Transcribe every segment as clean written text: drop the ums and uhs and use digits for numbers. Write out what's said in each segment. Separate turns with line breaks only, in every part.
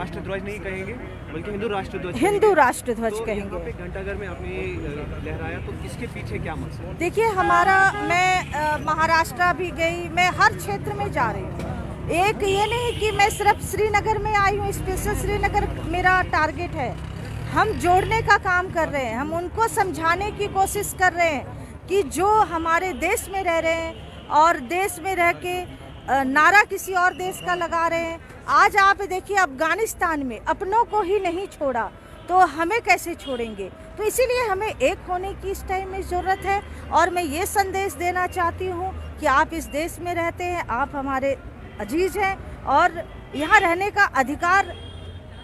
राष्ट्रध्वज नहीं कहेंगे बल्कि हिंदू राष्ट्रध्वज
हिंदू राष्ट्रध्वज
तो
कहेंगे।
यहाँ पे घंटाघर में आपने लहराया, तो इसके पीछे क्या मकसद है?
देखिए मैं महाराष्ट्र भी गई, मैं हर क्षेत्र में जा रही हूँ। एक ये नहीं कि मैं सिर्फ श्रीनगर में आई हूँ, स्पेशल श्रीनगर मेरा टारगेट है। हम जोड़ने का काम कर रहे हैं, हम उनको समझाने की कोशिश कर रहे हैं कि जो हमारे देश में रह रहे हैं और देश में रह के नारा किसी और देश का लगा रहे हैं। आज आप देखिए अफगानिस्तान में अपनों को ही नहीं छोड़ा तो हमें कैसे छोड़ेंगे। तो इसीलिए हमें एक होने की इस टाइम में ज़रूरत है। और मैं ये संदेश देना चाहती हूँ कि आप इस देश में रहते हैं, आप हमारे अजीज हैं और यहाँ रहने का अधिकार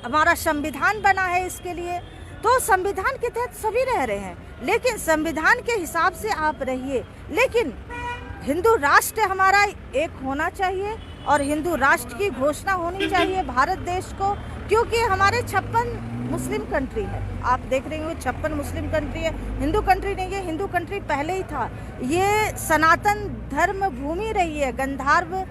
हमारा संविधान बना है इसके लिए। तो संविधान के तहत सभी रह रहे हैं, लेकिन संविधान के हिसाब से आप रहिए। लेकिन हिंदू राष्ट्र हमारा एक होना चाहिए और हिंदू राष्ट्र की घोषणा होनी चाहिए भारत देश को, क्योंकि हमारे 56 मुस्लिम कंट्री है। आप देख रहे हो 56 मुस्लिम कंट्री है, हिंदू कंट्री नहीं है। हिंदू कंट्री पहले ही था। ये सनातन धर्म भूमि रही है। गंधर्व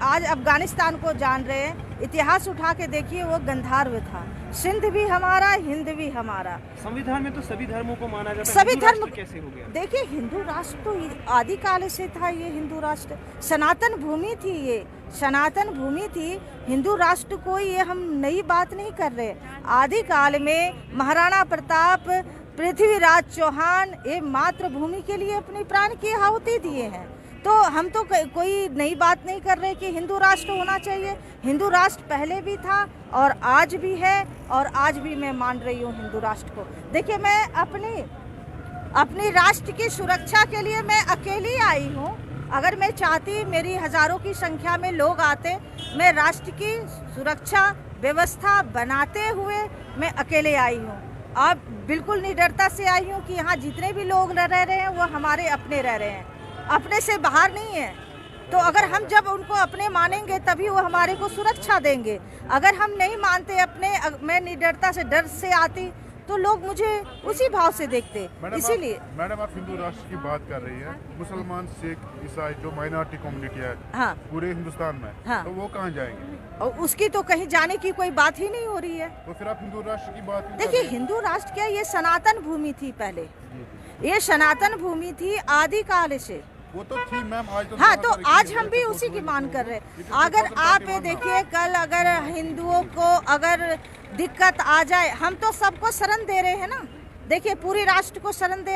आज अफगानिस्तान को जान रहे हैं, इतिहास उठा के देखिए, वो गंधर्व था। सिंध भी हमारा, हिंद भी हमारा।
संविधान में तो सभी धर्मों को माना जाता है,
सभी
हिंदू
धर्म
राष्ट्र कैसे हो गया?
देखिए हिंदू राष्ट्र तो आदिकाल से था। ये हिंदू राष्ट्र सनातन भूमि थी, ये सनातन भूमि थी। हिंदू राष्ट्र को ये हम नई बात नहीं कर रहे। आदिकाल में महाराणा प्रताप, पृथ्वीराज चौहान ये मातृभूमि के लिए अपनी प्राण की आहुति दिए हैं। तो हम तो कोई नई बात नहीं कर रहे कि हिंदू राष्ट्र होना चाहिए। हिंदू राष्ट्र पहले भी था और आज भी है, और आज भी मैं मान रही हूँ हिंदू राष्ट्र को। देखिए मैं अपनी राष्ट्र की सुरक्षा के लिए मैं अकेली आई हूँ। अगर मैं चाहती, मेरी हजारों की संख्या में लोग आते, मैं राष्ट्र की सुरक्षा व्यवस्था बनाते हुए मैं अकेले आई हूँ। अब बिल्कुल निडरता से आई हूँ कि यहाँ जितने भी लोग रह रहे हैं वो हमारे अपने रह रहे हैं, अपने से बाहर नहीं है। तो अगर हम जब उनको अपने मानेंगे तभी वो हमारे को सुरक्षा देंगे। अगर हम नहीं मानते अपने, मैं निडरता से डर से आती तो लोग मुझे उसी भाव से देखते। इसीलिए
मैडम आप हिंदू राष्ट्र की बात कर रही हैं, मुसलमान, सिख, ईसाई जो माइनॉरिटी कम्युनिटी है
हाँ
पूरे हिंदुस्तान में,
हाँ,
तो वो कहाँ जाएंगे?
और उसकी तो कहीं जाने की कोई बात ही नहीं हो रही है।
तो फिर आप हिंदू राष्ट्र की बात क्यों कर
देखिए
रहे हैं?
हिंदू राष्ट्र क्या, ये सनातन भूमि थी पहले, ये सनातन भूमि थी आदिकाल से।
वो तो थी मैम, आज तो
हाँ, तो आज हम भी उसी की मांग कर रहे हैं। अगर आप ये देखिए, कल अगर हिंदुओं को अगर दिक्कत आ जाए, हम तो सबको शरण दे रहे हैं ना। देखिए पूरे राष्ट्र को शरण दे